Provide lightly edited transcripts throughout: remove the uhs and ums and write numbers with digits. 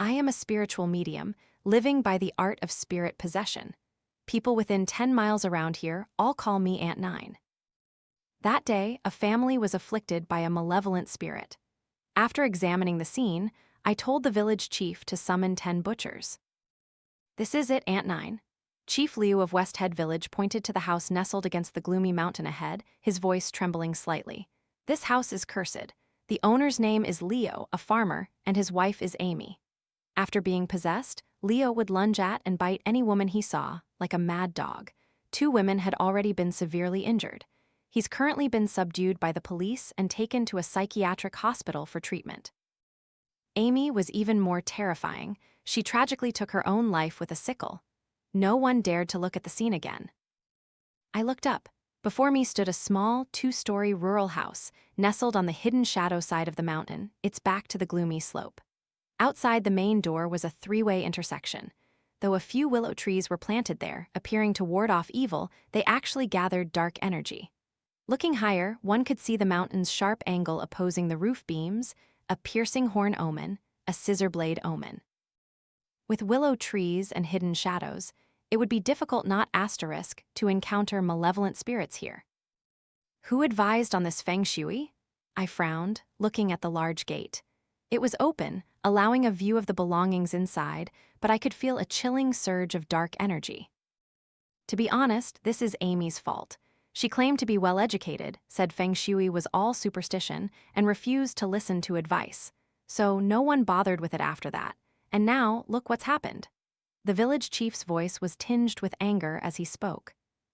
I am a spiritual medium, living by the art of spirit possession. People within 10 miles around here all call me Aunt Nine. That day, a family was afflicted by a malevolent spirit. After examining the scene, I told the village chief to summon 10 butchers. This is it, Aunt Nine. Chief Liu of West Head Village pointed to the house nestled against the gloomy mountain ahead, his voice trembling slightly. This house is cursed. The owner's name is Leo, a farmer, and his wife is Amy. After being possessed, Leo would lunge at and bite any woman he saw, like a mad dog. 2 women had already been severely injured. He's currently been subdued by the police and taken to a psychiatric hospital for treatment. Amy was even more terrifying. She tragically took her own life with a sickle. No one dared to look at the scene again. I looked up. Before me stood a small, 2-story rural house, nestled on the hidden shadow side of the mountain, its back to the gloomy slope. Outside the main door was a 3-way intersection. Though a few willow trees were planted there, appearing to ward off evil, they actually gathered dark energy. Looking higher, one could see the mountain's sharp angle opposing the roof beams, a piercing horn omen, a scissor blade omen. With willow trees and hidden shadows, it would be difficult not to encounter malevolent spirits here. Who advised on this feng shui? I frowned, looking at the large gate. It was open, allowing a view of the belongings inside, but I could feel a chilling surge of dark energy. To be honest, this is Amy's fault. She claimed to be well-educated, said feng shui was all superstition, and refused to listen to advice. So no one bothered with it after that. And now, look what's happened. The village chief's voice was tinged with anger as he spoke.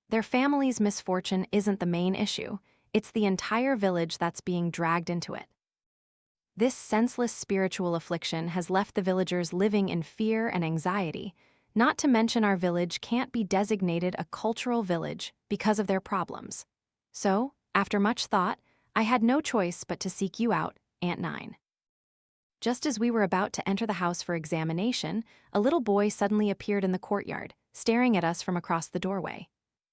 Their family's misfortune isn't the main issue, it's the entire village that's being dragged into it. This senseless spiritual affliction has left the villagers living in fear and anxiety, not to mention our village can't be designated a cultural village because of their problems. So, after much thought, I had no choice but to seek you out, Aunt Nine. Just as we were about to enter the house for examination, a little boy suddenly appeared in the courtyard, staring at us from across the doorway.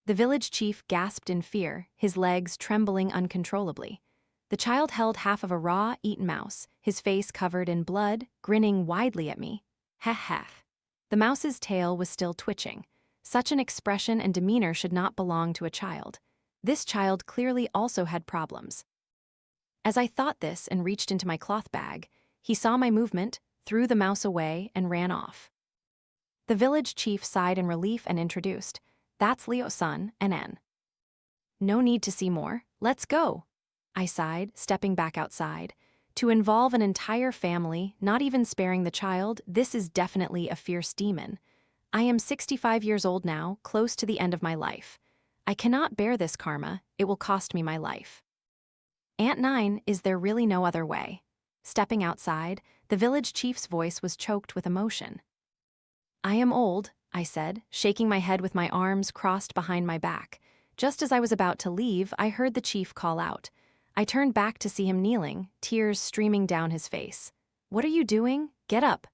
The village chief gasped in fear, his legs trembling uncontrollably. The child held half of a raw, eaten mouse, his face covered in blood, grinning widely at me. Heh heh. The mouse's tail was still twitching. Such an expression and demeanor should not belong to a child. This child clearly also had problems. As I thought this and reached into my cloth bag, he saw my movement, threw the mouse away, and ran off. The village chief sighed in relief and introduced, "That's Leo's son, N.N." "No need to see more. Let's go," I sighed, stepping back outside. To involve an entire family, not even sparing the child, this is definitely a fierce demon. I am 65 years old now, close to the end of my life. I cannot bear this karma, it will cost me my life. Aunt Nine, is there really no other way? Stepping outside, the village chief's voice was choked with emotion. "I am old," I said, shaking my head with my arms crossed behind my back. Just as I was about to leave, I heard the chief call out. I turned back to see him kneeling, tears streaming down his face. "What are you doing? Get up."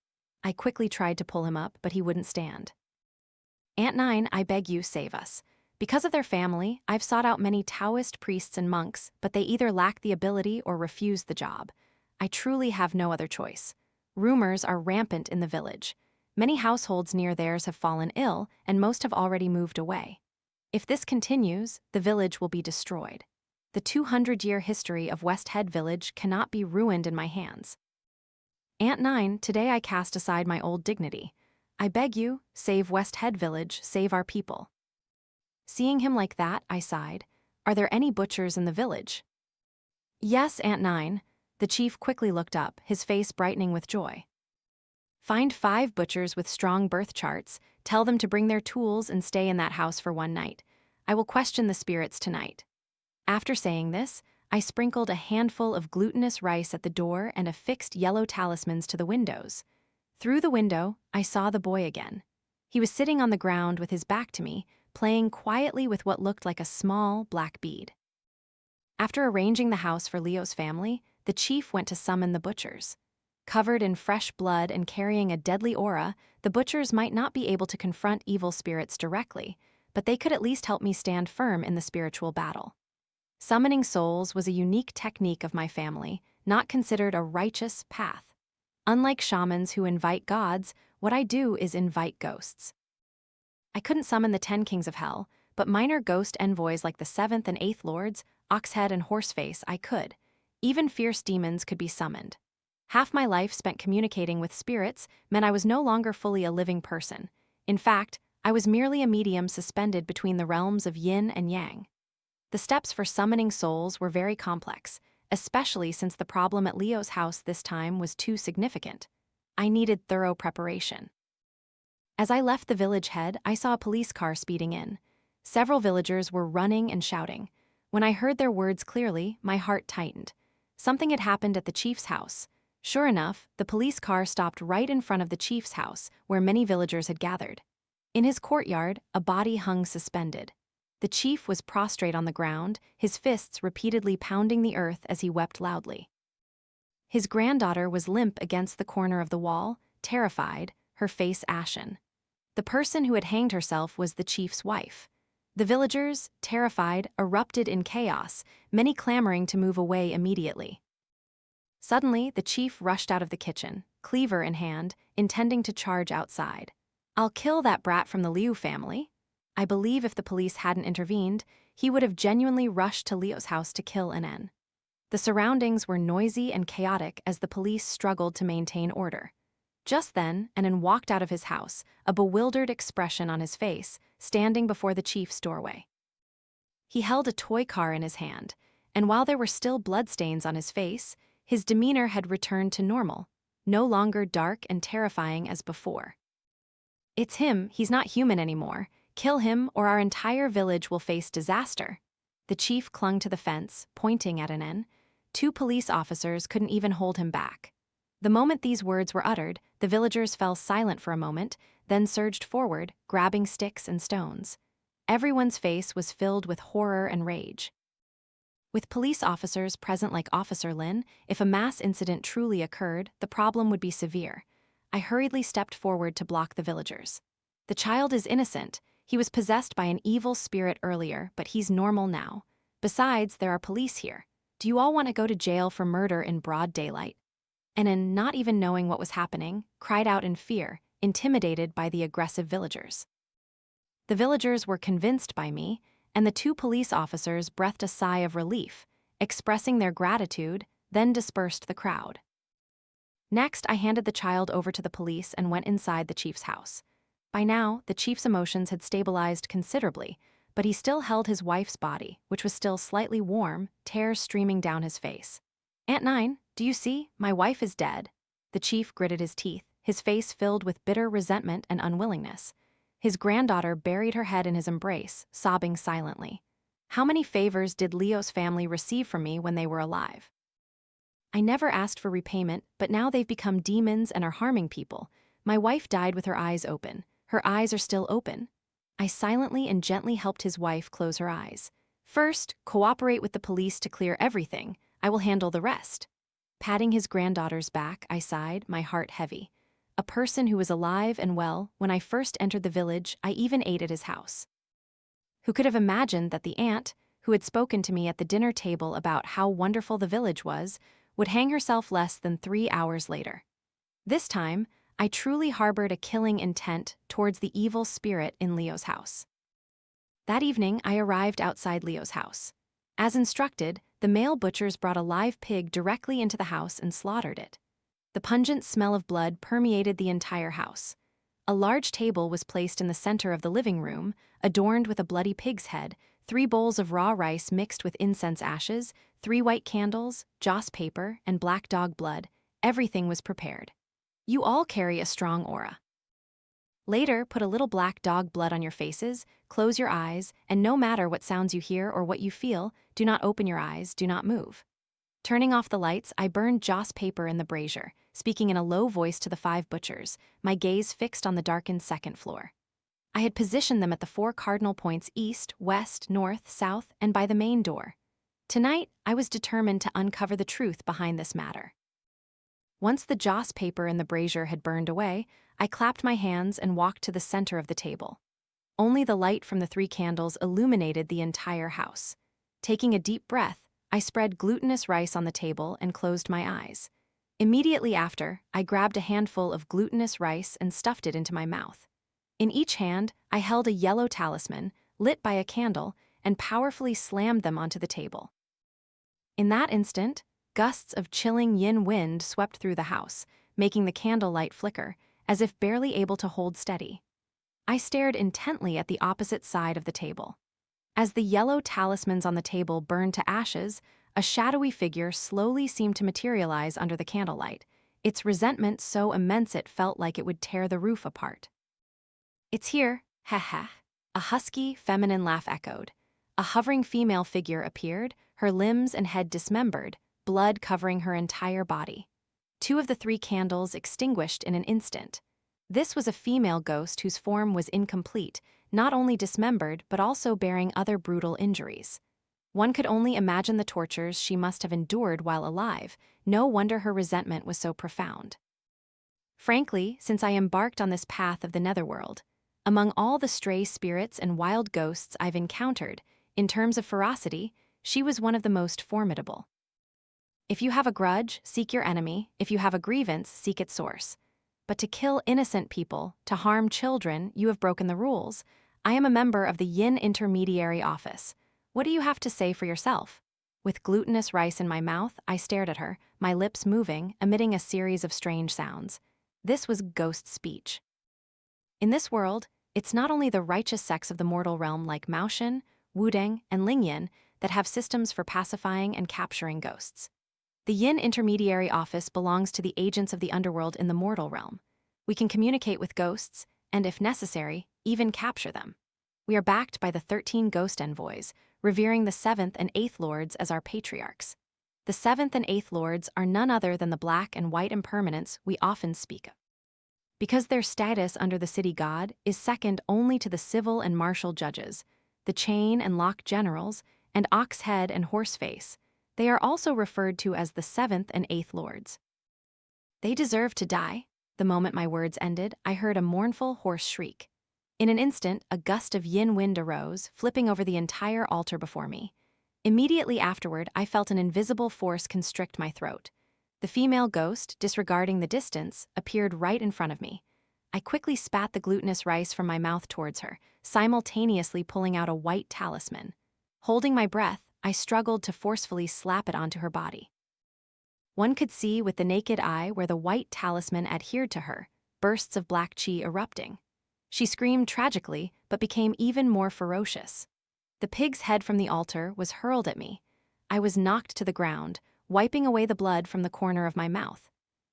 I quickly tried to pull him up, but he wouldn't stand. "Aunt Nine, I beg you, save us. Because of their family, I've sought out many Taoist priests and monks, but they either lack the ability or refuse the job. I truly have no other choice. Rumors are rampant in the village. Many households near theirs have fallen ill, and most have already moved away. If this continues, the village will be destroyed. The 200-year history of West Head Village cannot be ruined in my hands. Aunt Nine, today I cast aside my old dignity. I beg you, save West Head Village, save our people." Seeing him like that, I sighed. "Are there any butchers in the village?" "Yes, Aunt Nine." The chief quickly looked up, his face brightening with joy. "Find 5 butchers with strong birth charts, tell them to bring their tools and stay in that house for 1 night. I will question the spirits tonight." After saying this, I sprinkled a handful of glutinous rice at the door and affixed yellow talismans to the windows. Through the window, I saw the boy again. He was sitting on the ground with his back to me, playing quietly with what looked like a small black bead. After arranging the house for Leo's family, the chief went to summon the butchers. Covered in fresh blood and carrying a deadly aura, the butchers might not be able to confront evil spirits directly, but they could at least help me stand firm in the spiritual battle. Summoning souls was a unique technique of my family, not considered a righteous path. Unlike shamans who invite gods, what I do is invite ghosts. I couldn't summon the 10 kings of hell, but minor ghost envoys like the 7th and 8th lords, Oxhead and Horseface, I could. Even fierce demons could be summoned. Half my life spent communicating with spirits meant I was no longer fully a living person. In fact, I was merely a medium suspended between the realms of yin and yang. The steps for summoning souls were very complex, especially since the problem at Leo's house this time was too significant. I needed thorough preparation. As I left the village head, I saw a police car speeding in. Several villagers were running and shouting. When I heard their words clearly, my heart tightened. Something had happened at the chief's house. Sure enough, the police car stopped right in front of the chief's house, where many villagers had gathered. In his courtyard, a body hung suspended. The chief was prostrate on the ground, his fists repeatedly pounding the earth as he wept loudly. His granddaughter was limp against the corner of the wall, terrified, her face ashen. The person who had hanged herself was the chief's wife. The villagers, terrified, erupted in chaos, many clamoring to move away immediately. Suddenly, the chief rushed out of the kitchen, cleaver in hand, intending to charge outside. "I'll kill that brat from the Liu family." I believe if the police hadn't intervened, he would have genuinely rushed to Leo's house to kill N. The surroundings were noisy and chaotic as the police struggled to maintain order. Just then, N walked out of his house, a bewildered expression on his face, standing before the chief's doorway. He held a toy car in his hand, and while there were still bloodstains on his face, his demeanor had returned to normal, no longer dark and terrifying as before. "It's him, he's not human anymore. Kill him or our entire village will face disaster." The chief clung to the fence, pointing at N. 2 police officers couldn't even hold him back. The moment these words were uttered, the villagers fell silent for a moment, then surged forward, grabbing sticks and stones. Everyone's face was filled with horror and rage. With police officers present like Officer Lin, if a mass incident truly occurred, the problem would be severe. I hurriedly stepped forward to block the villagers. "The child is innocent. He was possessed by an evil spirit earlier, but he's normal now. Besides, there are police here. Do you all want to go to jail for murder in broad daylight?" And not even knowing what was happening, cried out in fear, intimidated by the aggressive villagers. The villagers were convinced by me, and the 2 police officers breathed a sigh of relief, expressing their gratitude, then dispersed the crowd. Next, I handed the child over to the police and went inside the chief's house. By now, the chief's emotions had stabilized considerably, but he still held his wife's body, which was still slightly warm, tears streaming down his face. "Aunt Nine, do you see? My wife is dead." The chief gritted his teeth, his face filled with bitter resentment and unwillingness. His granddaughter buried her head in his embrace, sobbing silently. How many favors did Leo's family receive from me when they were alive? I never asked for repayment, but now they've become demons and are harming people. My wife died with her eyes open. Her eyes are still open. I silently and gently helped his wife close her eyes. "First, cooperate with the police to clear everything. I will handle the rest." Patting his granddaughter's back, I sighed, my heart heavy. A person who was alive and well, when I first entered the village, I even ate at his house. Who could have imagined that the aunt, who had spoken to me at the dinner table about how wonderful the village was, would hang herself less than 3 hours later? This time, I truly harbored a killing intent towards the evil spirit in Leo's house. That evening, I arrived outside Leo's house. As instructed, the male butchers brought a live pig directly into the house and slaughtered it. The pungent smell of blood permeated the entire house. A large table was placed in the center of the living room, adorned with a bloody pig's head, 3 bowls of raw rice mixed with incense ashes, 3 white candles, joss paper, and black dog blood. Everything was prepared. You all carry a strong aura. Later, put a little black dog blood on your faces, close your eyes, and no matter what sounds you hear or what you feel, do not open your eyes, do not move. Turning off the lights, I burned joss paper in the brazier, speaking in a low voice to the 5 butchers, my gaze fixed on the darkened second floor. I had positioned them at the 4 cardinal points east, west, north, south, and by the main door. Tonight, I was determined to uncover the truth behind this matter. Once the joss paper in the brazier had burned away, I clapped my hands and walked to the center of the table. Only the light from the 3 candles illuminated the entire house. Taking a deep breath, I spread glutinous rice on the table and closed my eyes. Immediately after, I grabbed a handful of glutinous rice and stuffed it into my mouth. In each hand, I held a yellow talisman, lit by a candle, and powerfully slammed them onto the table. In that instant, gusts of chilling yin wind swept through the house, making the candlelight flicker, as if barely able to hold steady. I stared intently at the opposite side of the table. As the yellow talismans on the table burned to ashes, a shadowy figure slowly seemed to materialize under the candlelight, its resentment so immense it felt like it would tear the roof apart. "It's here, heh." A husky, feminine laugh echoed. A hovering female figure appeared, her limbs and head dismembered, blood covering her entire body. 2 of the 3 candles extinguished in an instant. This was a female ghost whose form was incomplete, not only dismembered but also bearing other brutal injuries. One could only imagine the tortures she must have endured while alive. No wonder her resentment was so profound. Frankly, since I embarked on this path of the netherworld, among all the stray spirits and wild ghosts I've encountered, in terms of ferocity, she was one of the most formidable. If you have a grudge, seek your enemy. If you have a grievance, seek its source. But to kill innocent people, to harm children, you have broken the rules. I am a member of the Yin Intermediary Office. What do you have to say for yourself? With glutinous rice in my mouth, I stared at her, my lips moving, emitting a series of strange sounds. This was ghost speech. In this world, it's not only the righteous sects of the mortal realm like Maoshan, Wudang, and Lingyan that have systems for pacifying and capturing ghosts. The Yin Intermediary Office belongs to the agents of the underworld in the mortal realm. We can communicate with ghosts, and if necessary, even capture them. We are backed by the 13 ghost envoys, revering the 7th and 8th lords as our patriarchs. The 7th and 8th lords are none other than the black and white impermanents we often speak of. Because their status under the city god is second only to the civil and martial judges, the chain and lock generals, and ox head and horseface, they are also referred to as the 7th and 8th lords. They deserve to die. The moment my words ended, I heard a mournful, hoarse shriek. In an instant, a gust of yin wind arose, flipping over the entire altar before me. Immediately afterward, I felt an invisible force constrict my throat. The female ghost, disregarding the distance, appeared right in front of me. I quickly spat the glutinous rice from my mouth towards her, simultaneously pulling out a white talisman. Holding my breath, I struggled to forcefully slap it onto her body. One could see with the naked eye where the white talisman adhered to her, bursts of black chi erupting. She screamed tragically, but became even more ferocious. The pig's head from the altar was hurled at me. I was knocked to the ground, wiping away the blood from the corner of my mouth.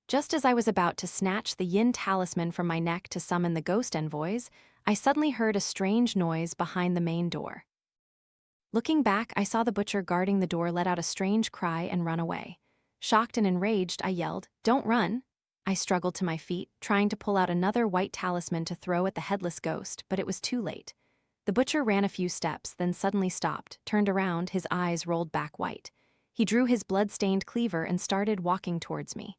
Just as I was about to snatch the yin talisman from my neck to summon the ghost envoys, I suddenly heard a strange noise behind the main door. Looking back, I saw the butcher guarding the door let out a strange cry and run away. Shocked and enraged, I yelled, "Don't run!" I struggled to my feet, trying to pull out another white talisman to throw at the headless ghost, but it was too late. The butcher ran a few steps, then suddenly stopped, turned around, his eyes rolled back white. He drew his blood-stained cleaver and started walking towards me.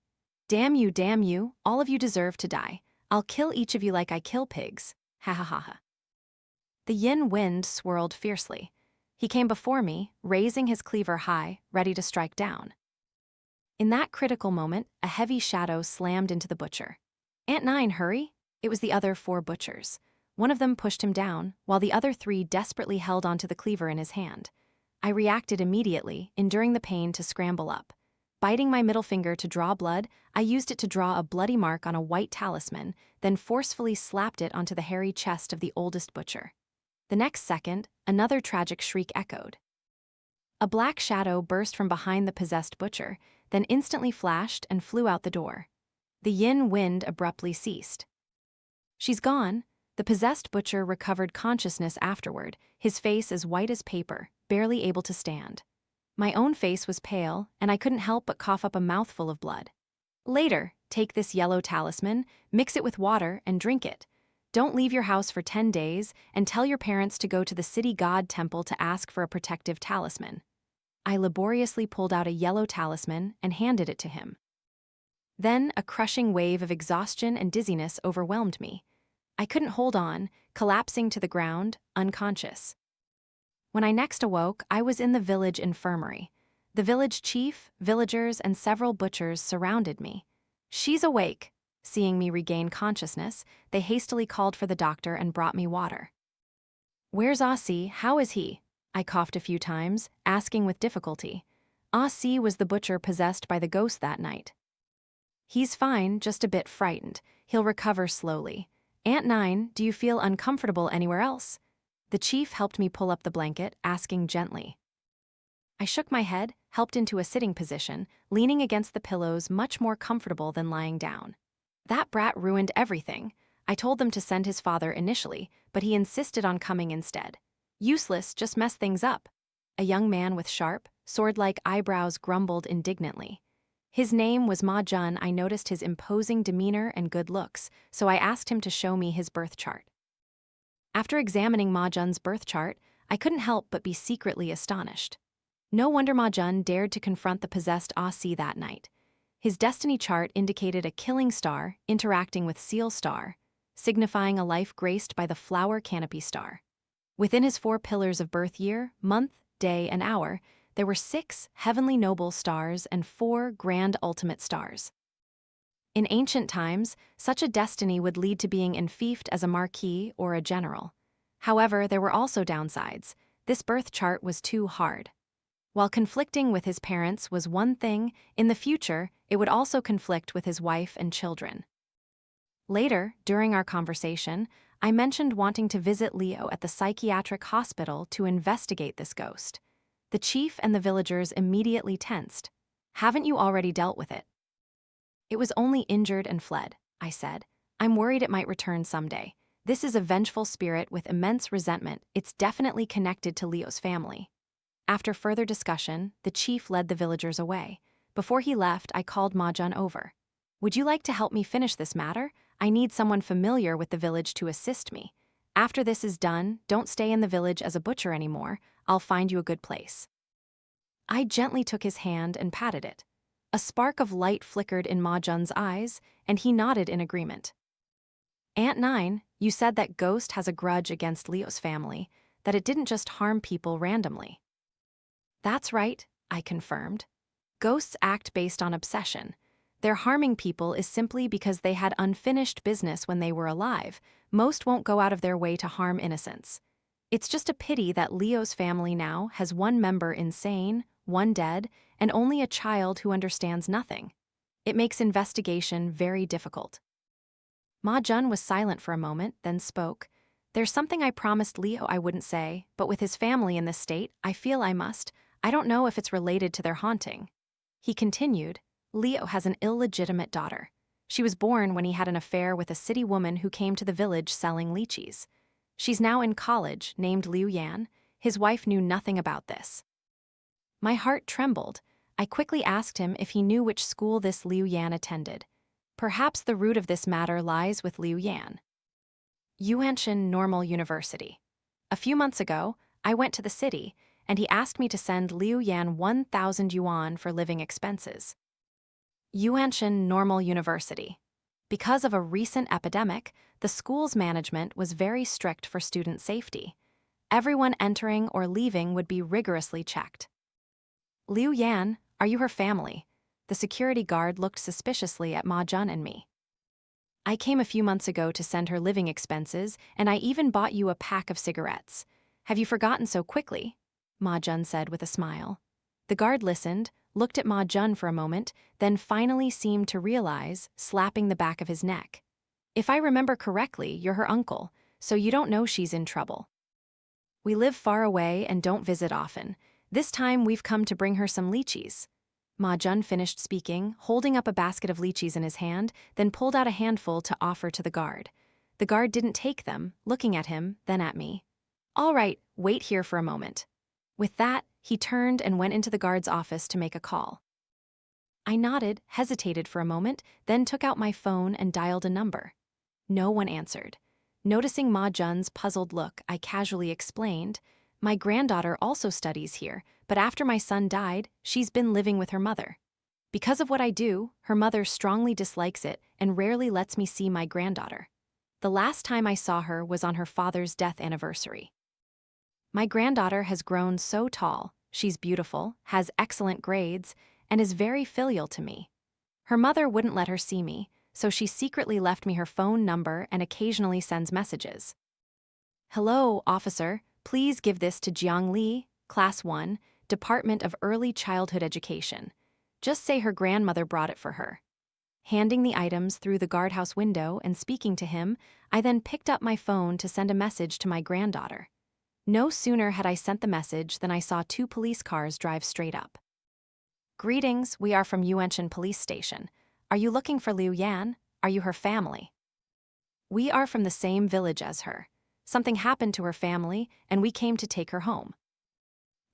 Damn you, all of you deserve to die. I'll kill each of you like I kill pigs. Ha ha ha ha." The yin wind swirled fiercely. He came before me, raising his cleaver high, ready to strike down. In that critical moment, a heavy shadow slammed into the butcher. "Aunt Nine, hurry!" It was the other 4 butchers. One of them pushed him down, while the other 3 desperately held onto the cleaver in his hand. I reacted immediately, enduring the pain to scramble up. Biting my middle finger to draw blood, I used it to draw a bloody mark on a white talisman, then forcefully slapped it onto the hairy chest of the oldest butcher. The next second, another tragic shriek echoed. A black shadow burst from behind the possessed butcher, then instantly flashed and flew out the door. The yin wind abruptly ceased. "She's gone." The possessed butcher recovered consciousness afterward, his face as white as paper, barely able to stand. My own face was pale, and I couldn't help but cough up a mouthful of blood. "Later, take this yellow talisman, mix it with water, and drink it. Don't leave your house for 10 days, and tell your parents to go to the city god temple to ask for a protective talisman." I laboriously pulled out a yellow talisman and handed it to him. Then a crushing wave of exhaustion and dizziness overwhelmed me. I couldn't hold on, collapsing to the ground, unconscious. When I next awoke, I was in the village infirmary. The village chief, villagers, and several butchers surrounded me. "She's awake." Seeing me regain consciousness, they hastily called for the doctor and brought me water. "Where's Aussie? How is he?" I coughed a few times, asking with difficulty. Aussie was the butcher possessed by the ghost that night. "He's fine, just a bit frightened. He'll recover slowly. Aunt Nine, do you feel uncomfortable anywhere else?" The chief helped me pull up the blanket, asking gently. I shook my head, helped into a sitting position, leaning against the pillows much more comfortable than lying down. That brat ruined everything. I told them to send his father initially, but he insisted on coming instead. Useless, just mess things up. A young man with sharp, sword-like eyebrows grumbled indignantly. His name was Ma Jun. I noticed his imposing demeanor and good looks, so I asked him to show me his birth chart. After examining Ma Jun's birth chart, I couldn't help but be secretly astonished. No wonder Ma Jun dared to confront the possessed Aussie that night. His destiny chart indicated a killing star interacting with Seal Star, signifying a life graced by the flower canopy star. Within his 4 pillars of birth year, month, day, and hour, there were 6 heavenly noble stars and 4 grand ultimate stars. In ancient times, such a destiny would lead to being enfeoffed as a marquis or a general. However, there were also downsides. This birth chart was too hard. While conflicting with his parents was one thing, in the future, it would also conflict with his wife and children. Later, during our conversation, I mentioned wanting to visit Leo at the psychiatric hospital to investigate this ghost. The chief and the villagers immediately tensed. "Haven't you already dealt with it?" "It was only injured and fled," I said. "I'm worried it might return someday. This is a vengeful spirit with immense resentment. It's definitely connected to Leo's family." After further discussion, the chief led the villagers away. Before he left, I called Ma Jun over. "Would you like to help me finish this matter? I need someone familiar with the village to assist me. After this is done, don't stay in the village as a butcher anymore. I'll find you a good place." I gently took his hand and patted it. A spark of light flickered in Ma Jun's eyes, and he nodded in agreement. "Aunt Nine, you said that Ghost has a grudge against Leo's family, that it didn't just harm people randomly." "That's right," I confirmed. "Ghosts act based on obsession. Their harming people is simply because they had unfinished business when they were alive. Most won't go out of their way to harm innocents. It's just a pity that Leo's family now has 1 member insane, 1 dead, and only a child who understands nothing. It makes investigation very difficult." Ma Jun was silent for a moment, then spoke. "There's something I promised Leo I wouldn't say, but with his family in this state, I feel I must. I don't know if it's related to their haunting." He continued, "Leo has an illegitimate daughter. She was born when he had an affair with a city woman who came to the village selling lychees. She's now in college, named Liu Yan. His wife knew nothing about this." My heart trembled. I quickly asked him if he knew which school this Liu Yan attended. Perhaps the root of this matter lies with Liu Yan. "Yuanshan Normal University. A few months ago, I went to the city, and he asked me to send Liu Yan 1,000 yuan for living expenses." Yuanshan Normal University. Because of a recent epidemic, the school's management was very strict for student safety. Everyone entering or leaving would be rigorously checked. "Liu Yan, are you her family?" The security guard looked suspiciously at Ma Jun and me. "I came a few months ago to send her living expenses, and I even bought you a pack of cigarettes. Have you forgotten so quickly?" Ma Jun said with a smile. The guard listened, looked at Ma Jun for a moment, then finally seemed to realize, slapping the back of his neck. "If I remember correctly, you're her uncle, so you don't know she's in trouble. We live far away and don't visit often. This time we've come to bring her some lychees." Ma Jun finished speaking, holding up a basket of lychees in his hand, then pulled out a handful to offer to the guard. The guard didn't take them, looking at him, then at me. "All right, wait here for a moment." With that, he turned and went into the guard's office to make a call. I nodded, hesitated for a moment, then took out my phone and dialed a number. No one answered. Noticing Ma Jun's puzzled look, I casually explained, "My granddaughter also studies here, but after my son died, she's been living with her mother. Because of what I do, her mother strongly dislikes it and rarely lets me see my granddaughter. The last time I saw her was on her father's death anniversary. My granddaughter has grown so tall, She's beautiful, has excellent grades, and is very filial to me. Her mother wouldn't let her see me, so she secretly left me her phone number and occasionally sends messages. Hello, officer. Please give this to Jiang Li, Class 1, Department of Early Childhood Education. Just say her grandmother brought it for her. Handing the items through the guardhouse window and speaking to him, I then picked up my phone to send a message to my granddaughter. No sooner had I sent the message than I saw 2 police cars drive straight up. Greetings, we are from Yuanshan Police Station. Are you looking for Liu Yan? Are you her family? We are from the same village as her. Something happened to her family, and we came to take her home.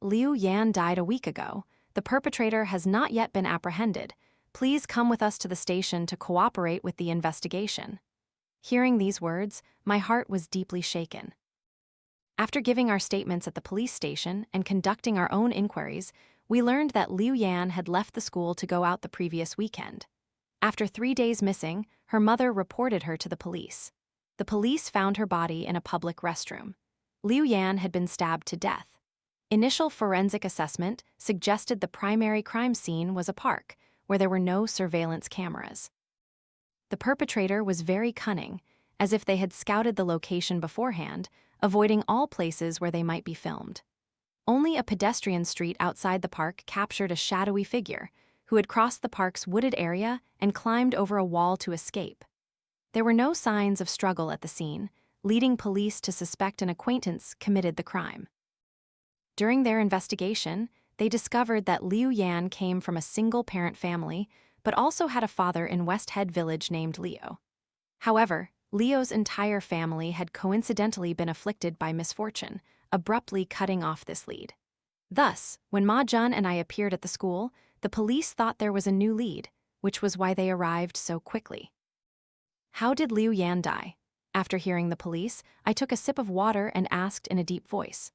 Liu Yan died a week ago. The perpetrator has not yet been apprehended. Please come with us to the station to cooperate with the investigation. Hearing these words, my heart was deeply shaken. After giving our statements at the police station and conducting our own inquiries, we learned that Liu Yan had left the school to go out the previous weekend. After 3 days missing, her mother reported her to the police. The police found her body in a public restroom. Liu Yan had been stabbed to death. Initial forensic assessment suggested the primary crime scene was a park, where there were no surveillance cameras. The perpetrator was very cunning, as if they had scouted the location beforehand, avoiding all places where they might be filmed. Only a pedestrian street outside the park captured a shadowy figure, who had crossed the park's wooded area and climbed over a wall to escape. There were no signs of struggle at the scene, leading police to suspect an acquaintance committed the crime. During their investigation, they discovered that Liu Yan came from a single-parent family, but also had a father in West Head Village named Leo. However, Leo's entire family had coincidentally been afflicted by misfortune, abruptly cutting off this lead. Thus, when Ma Jun and I appeared at the school, the police thought there was a new lead, which was why they arrived so quickly. How did Liu Yan die? After hearing the police, I took a sip of water and asked in a deep voice.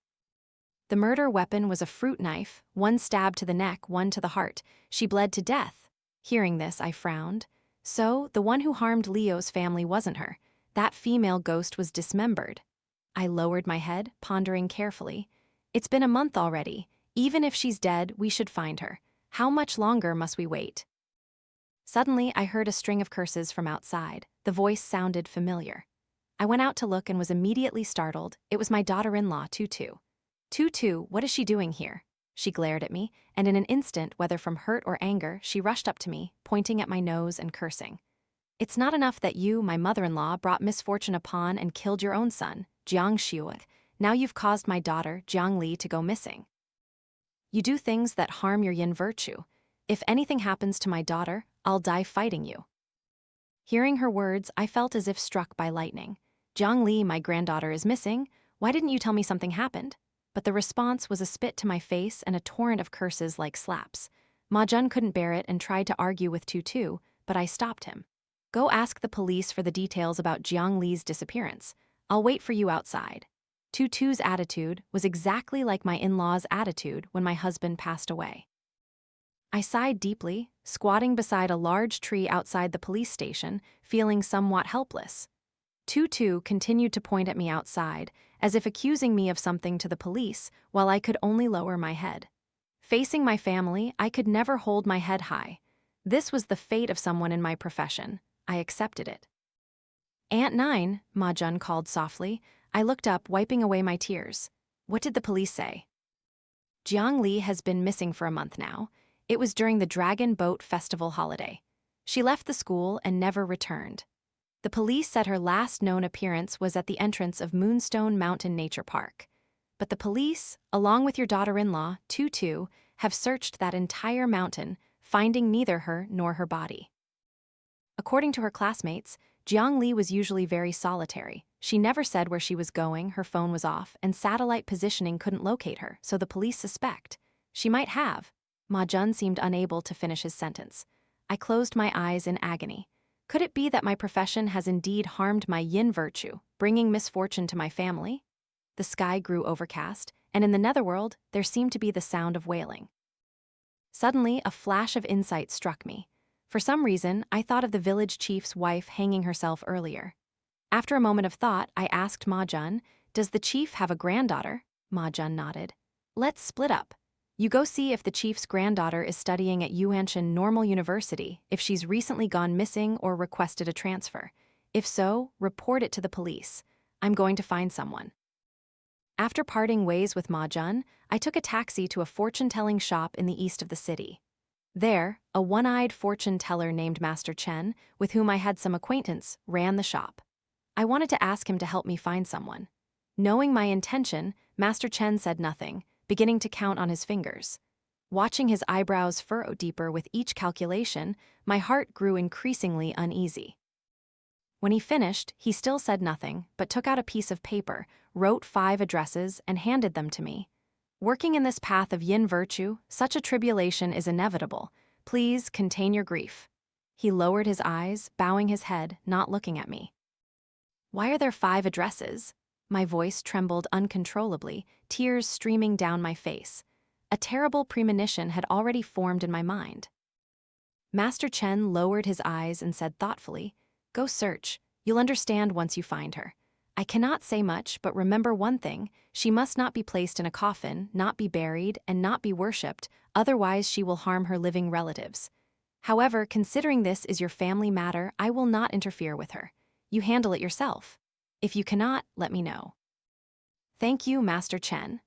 The murder weapon was a fruit knife, 1 stab to the neck, 1 to the heart. She bled to death. Hearing this, I frowned. So, the one who harmed Leo's family wasn't her. That female ghost was dismembered. I lowered my head, pondering carefully. It's been a month already. Even if she's dead, we should find her. How much longer must we wait? Suddenly, I heard a string of curses from outside. The voice sounded familiar. I went out to look and was immediately startled. It was my daughter-in-law, Tutu. Tutu, what is she doing here? She glared at me, and in an instant, whether from hurt or anger, she rushed up to me, pointing at my nose and cursing. It's not enough that you, my mother-in-law, brought misfortune upon and killed your own son, Jiang Xiu. Now you've caused my daughter, Jiang Li, to go missing. You do things that harm your yin virtue. If anything happens to my daughter, I'll die fighting you. Hearing her words, I felt as if struck by lightning. Jiang Li, my granddaughter, is missing. Why didn't you tell me something happened? But the response was a spit to my face and a torrent of curses like slaps. Ma Jun couldn't bear it and tried to argue with Tutu, but I stopped him. Go ask the police for the details about Jiang Li's disappearance. I'll wait for you outside. Tutu's attitude was exactly like my in-law's attitude when my husband passed away. I sighed deeply, squatting beside a large tree outside the police station, feeling somewhat helpless. Tutu continued to point at me outside, as if accusing me of something to the police, while I could only lower my head. Facing my family, I could never hold my head high. This was the fate of someone in my profession. I accepted it. Aunt Nine, Ma Jun called softly. I looked up, wiping away my tears. What did the police say? Jiang Li has been missing for a month now. It was during the Dragon Boat Festival holiday. She left the school and never returned. The police said her last known appearance was at the entrance of Moonstone Mountain Nature Park. But the police, along with your daughter-in-law, Tutu, have searched that entire mountain, finding neither her nor her body. According to her classmates, Jiang Li was usually very solitary. She never said where she was going, her phone was off, and satellite positioning couldn't locate her, so the police suspect. She might have. Ma Jun seemed unable to finish his sentence. I closed my eyes in agony. Could it be that my profession has indeed harmed my yin virtue, bringing misfortune to my family? The sky grew overcast, and in the netherworld, there seemed to be the sound of wailing. Suddenly, a flash of insight struck me. For some reason, I thought of the village chief's wife hanging herself earlier. After a moment of thought, I asked Ma Jun, "Does the chief have a granddaughter?" Ma Jun nodded. "Let's split up. You go see if the chief's granddaughter is studying at Yuanshan Normal University, if she's recently gone missing or requested a transfer. If so, report it to the police. I'm going to find someone. After parting ways with Ma Jun, I took a taxi to a fortune-telling shop in the east of the city. There, a one-eyed fortune teller named Master Chen, with whom I had some acquaintance, ran the shop. I wanted to ask him to help me find someone. Knowing my intention, Master Chen said nothing, beginning to count on his fingers. Watching his eyebrows furrow deeper with each calculation, my heart grew increasingly uneasy. When he finished, he still said nothing, but took out a piece of paper, wrote 5 addresses, and handed them to me. Working in this path of yin virtue, such a tribulation is inevitable. Please contain your grief. He lowered his eyes, bowing his head, not looking at me. Why are there 5 addresses? My voice trembled uncontrollably, tears streaming down my face. A terrible premonition had already formed in my mind. Master Chen lowered his eyes and said thoughtfully, "Go search. You'll understand once you find her. I cannot say much, but remember one thing, she must not be placed in a coffin, not be buried, and not be worshipped, otherwise she will harm her living relatives. However, considering this is your family matter, I will not interfere with her. You handle it yourself. If you cannot, let me know." Thank you, Master Chen.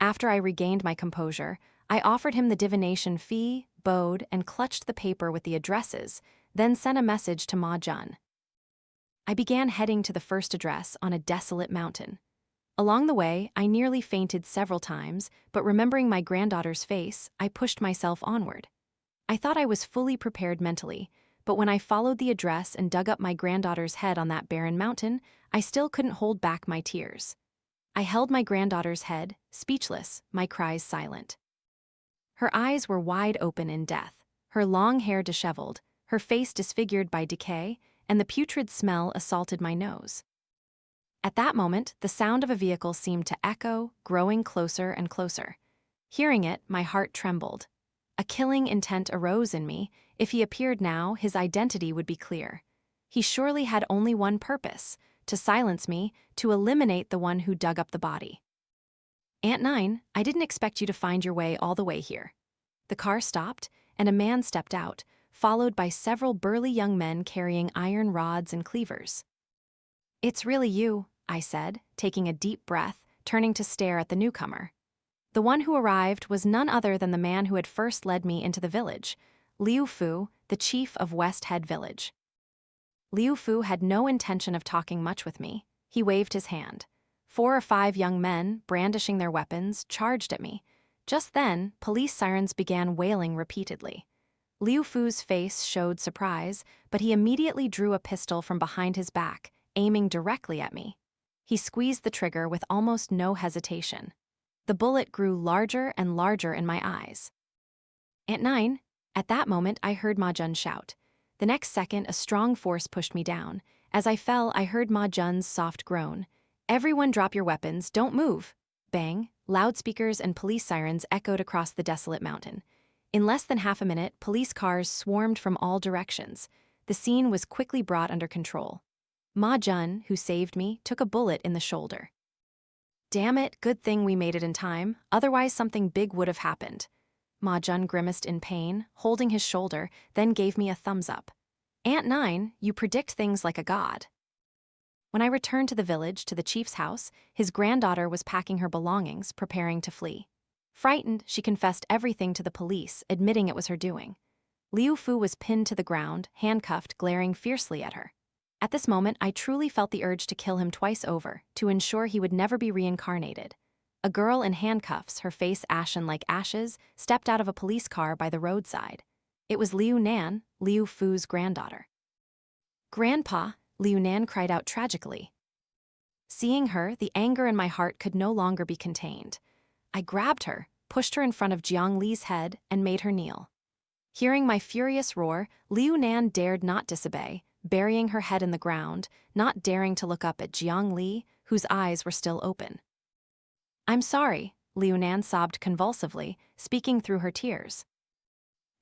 After I regained my composure, I offered him the divination fee, bowed, and clutched the paper with the addresses, then sent a message to Ma Jun. I began heading to the first address on a desolate mountain. Along the way, I nearly fainted several times, but remembering my granddaughter's face, I pushed myself onward. I thought I was fully prepared mentally, but when I followed the address and dug up my granddaughter's head on that barren mountain, I still couldn't hold back my tears. I held my granddaughter's head, speechless, my cries silent. Her eyes were wide open in death, her long hair disheveled, her face disfigured by decay, and the putrid smell assaulted my nose. At that moment, the sound of a vehicle seemed to echo, growing closer and closer. Hearing it, my heart trembled. A killing intent arose in me. If he appeared now, his identity would be clear. He surely had only one purpose: to silence me, to eliminate the one who dug up the body. "Aunt Nine, I didn't expect you to find your way all the way here." The car stopped, and a man stepped out, followed by several burly young men carrying iron rods and cleavers. "It's really you," I said, taking a deep breath, turning to stare at the newcomer. The one who arrived was none other than the man who had first led me into the village, Liu Fu, the chief of West Head Village. Liu Fu had no intention of talking much with me. He waved his hand. 4 or 5 young men, brandishing their weapons, charged at me. Just then, police sirens began wailing repeatedly. Liu Fu's face showed surprise, but he immediately drew a pistol from behind his back, aiming directly at me. He squeezed the trigger with almost no hesitation. The bullet grew larger and larger in my eyes. "Aunt Nine!" At that moment, I heard Ma Jun shout. The next second, a strong force pushed me down. As I fell, I heard Ma Jun's soft groan. "Everyone drop your weapons, don't move!" Bang! Loudspeakers and police sirens echoed across the desolate mountain. In less than half a minute, police cars swarmed from all directions. The scene was quickly brought under control. Ma Jun, who saved me, took a bullet in the shoulder. "Damn it, good thing we made it in time, otherwise something big would have happened." Ma Jun grimaced in pain, holding his shoulder, then gave me a thumbs up. "Aunt Nine, you predict things like a god." When I returned to the village, to the chief's house, his granddaughter was packing her belongings, preparing to flee. Frightened, she confessed everything to the police, admitting it was her doing. Liu Fu was pinned to the ground, handcuffed, glaring fiercely at her. At this moment, I truly felt the urge to kill him twice over, to ensure he would never be reincarnated. A girl in handcuffs, her face ashen like ashes, stepped out of a police car by the roadside. It was Liu Nan, Liu Fu's granddaughter. "Grandpa," Liu Nan cried out tragically. Seeing her, the anger in my heart could no longer be contained. I grabbed her, pushed her in front of Jiang Li's head, and made her kneel. Hearing my furious roar, Liu Nan dared not disobey, burying her head in the ground, not daring to look up at Jiang Li, whose eyes were still open. "I'm sorry," Liu Nan sobbed convulsively, speaking through her tears.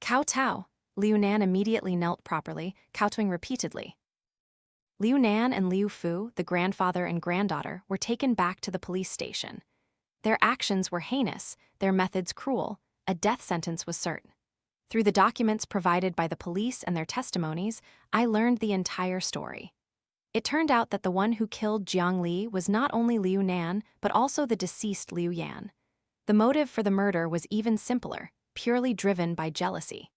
"Kowtow." Liu Nan immediately knelt properly, kowtowing repeatedly. Liu Nan and Liu Fu, the grandfather and granddaughter, were taken back to the police station. Their actions were heinous, their methods cruel, a death sentence was certain. Through the documents provided by the police and their testimonies, I learned the entire story. It turned out that the one who killed Jiang Li was not only Liu Nan, but also the deceased Liu Yan. The motive for the murder was even simpler, purely driven by jealousy.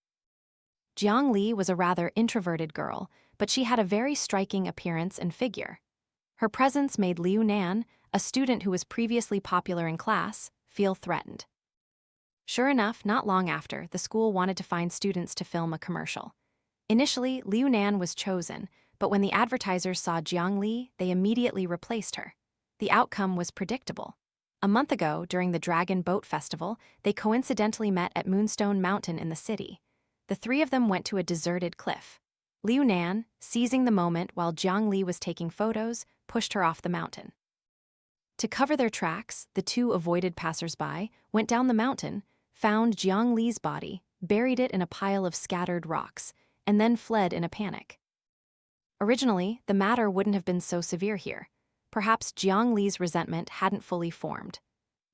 Jiang Li was a rather introverted girl, but she had a very striking appearance and figure. Her presence made Liu Nan, a student who was previously popular in class, feel threatened. Sure enough, not long after, the school wanted to find students to film a commercial. Initially, Liu Nan was chosen, but when the advertisers saw Jiang Li, they immediately replaced her. The outcome was predictable. A month ago, during the Dragon Boat Festival, they coincidentally met at Moonstone Mountain in the city. The three of them went to a deserted cliff. Liu Nan, seizing the moment while Jiang Li was taking photos, pushed her off the mountain. To cover their tracks, the two avoided passers-by, went down the mountain, found Jiang Li's body, buried it in a pile of scattered rocks, and then fled in a panic. Originally, the matter wouldn't have been so severe here. Perhaps Jiang Li's resentment hadn't fully formed.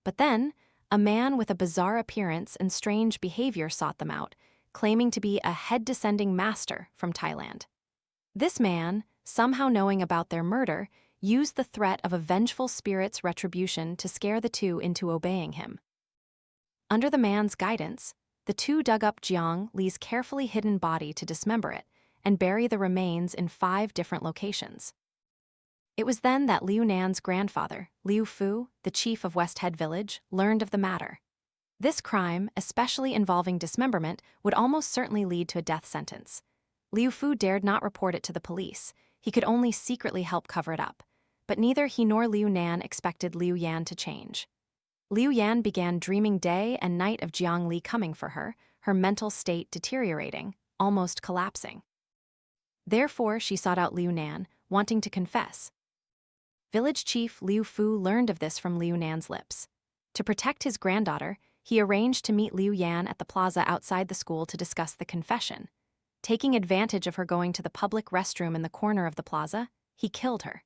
But then, a man with a bizarre appearance and strange behavior sought them out, claiming to be a head-descending master from Thailand. This man, somehow knowing about their murder, used the threat of a vengeful spirit's retribution to scare the two into obeying him. Under the man's guidance, the two dug up Jiang Li's carefully hidden body to dismember it and bury the remains in 5 different locations. It was then that Liu Nan's grandfather, Liu Fu, the chief of West Head Village, learned of the matter. This crime, especially involving dismemberment, would almost certainly lead to a death sentence. Liu Fu dared not report it to the police. He could only secretly help cover it up. But neither he nor Liu Nan expected Liu Yan to change. Liu Yan began dreaming day and night of Jiang Li coming for her, her mental state deteriorating, almost collapsing. Therefore, she sought out Liu Nan, wanting to confess. Village chief Liu Fu learned of this from Liu Nan's lips. To protect his granddaughter, he arranged to meet Liu Yan at the plaza outside the school to discuss the confession. Taking advantage of her going to the public restroom in the corner of the plaza, he killed her.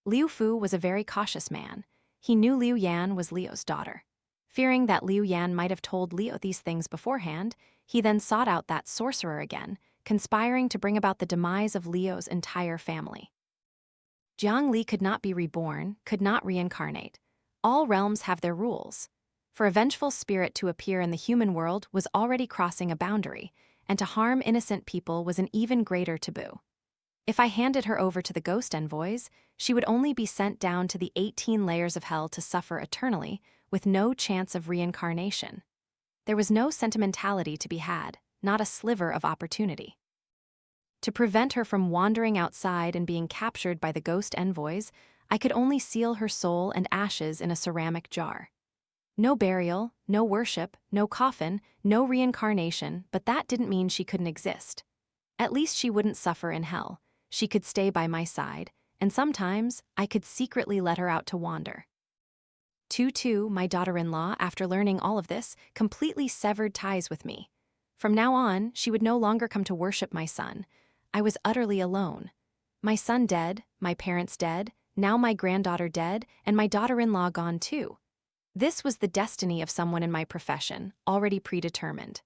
Liu Fu was a very cautious man. He knew Liu Yan was Liu's daughter. Fearing that Liu Yan might have told Liu these things beforehand, he then sought out that sorcerer again, conspiring to bring about the demise of Liu's entire family. Jiang Li could not be reborn, could not reincarnate. All realms have their rules. For a vengeful spirit to appear in the human world was already crossing a boundary, and to harm innocent people was an even greater taboo. If I handed her over to the ghost envoys, she would only be sent down to the 18 layers of hell to suffer eternally, with no chance of reincarnation. There was no sentimentality to be had, not a sliver of opportunity. To prevent her from wandering outside and being captured by the ghost envoys, I could only seal her soul and ashes in a ceramic jar. No burial, no worship, no coffin, no reincarnation, but that didn't mean she couldn't exist. At least she wouldn't suffer in hell. She could stay by my side, and sometimes I could secretly let her out to wander. Tutu, my daughter-in-law, after learning all of this, completely severed ties with me. From now on, she would no longer come to worship my son. I was utterly alone. My son dead, my parents dead, now my granddaughter dead, and my daughter-in-law gone too. This was the destiny of someone in my profession, already predetermined.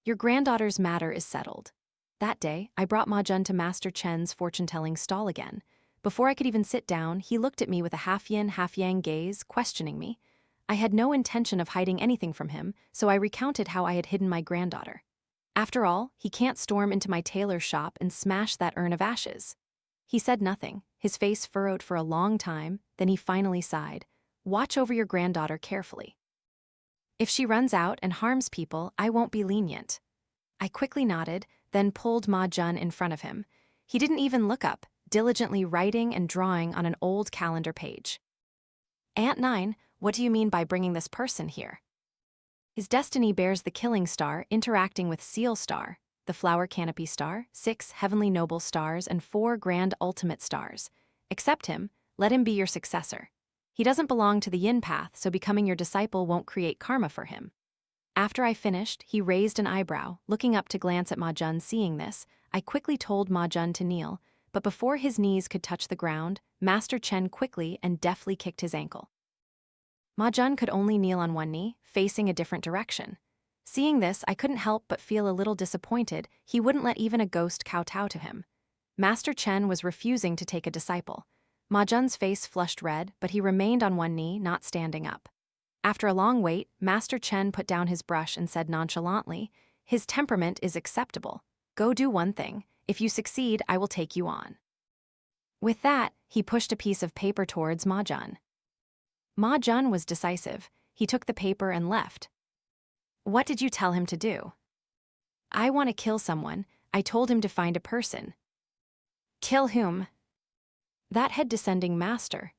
Your granddaughter's matter is settled. That day, I brought Ma Jun to Master Chen's fortune-telling stall again. Before I could even sit down, he looked at me with a half-yin, half-yang gaze, questioning me. I had no intention of hiding anything from him, so I recounted how I had hidden my granddaughter. After all, he can't storm into my tailor's shop and smash that urn of ashes. He said nothing, his face furrowed for a long time, then he finally sighed. Watch over your granddaughter carefully. If she runs out and harms people, I won't be lenient. I quickly nodded, then pulled Ma Jun in front of him. He didn't even look up, diligently writing and drawing on an old calendar page. Aunt Nine, what do you mean by bringing this person here? His destiny bears the killing star interacting with Seal Star, the flower canopy star, 6 heavenly noble stars, and 4 grand ultimate stars. Accept him, let him be your successor. He doesn't belong to the yin path, so becoming your disciple won't create karma for him. After I finished, he raised an eyebrow, looking up to glance at Ma Jun. Seeing this, I quickly told Ma Jun to kneel, but before his knees could touch the ground, Master Chen quickly and deftly kicked his ankle. Ma Jun could only kneel on one knee, facing a different direction. Seeing this, I couldn't help but feel a little disappointed. He wouldn't let even a ghost kowtow to him. Master Chen was refusing to take a disciple. Ma Jun's face flushed red, but he remained on one knee, not standing up. After a long wait, Master Chen put down his brush and said nonchalantly, "His temperament is acceptable. Go do one thing. If you succeed, I will take you on." With that, he pushed a piece of paper towards Ma Jun. Ma Jun was decisive. He took the paper and left. "What did you tell him to do?" "I want to kill someone. I told him to find a person." "Kill whom?" "That head descending master.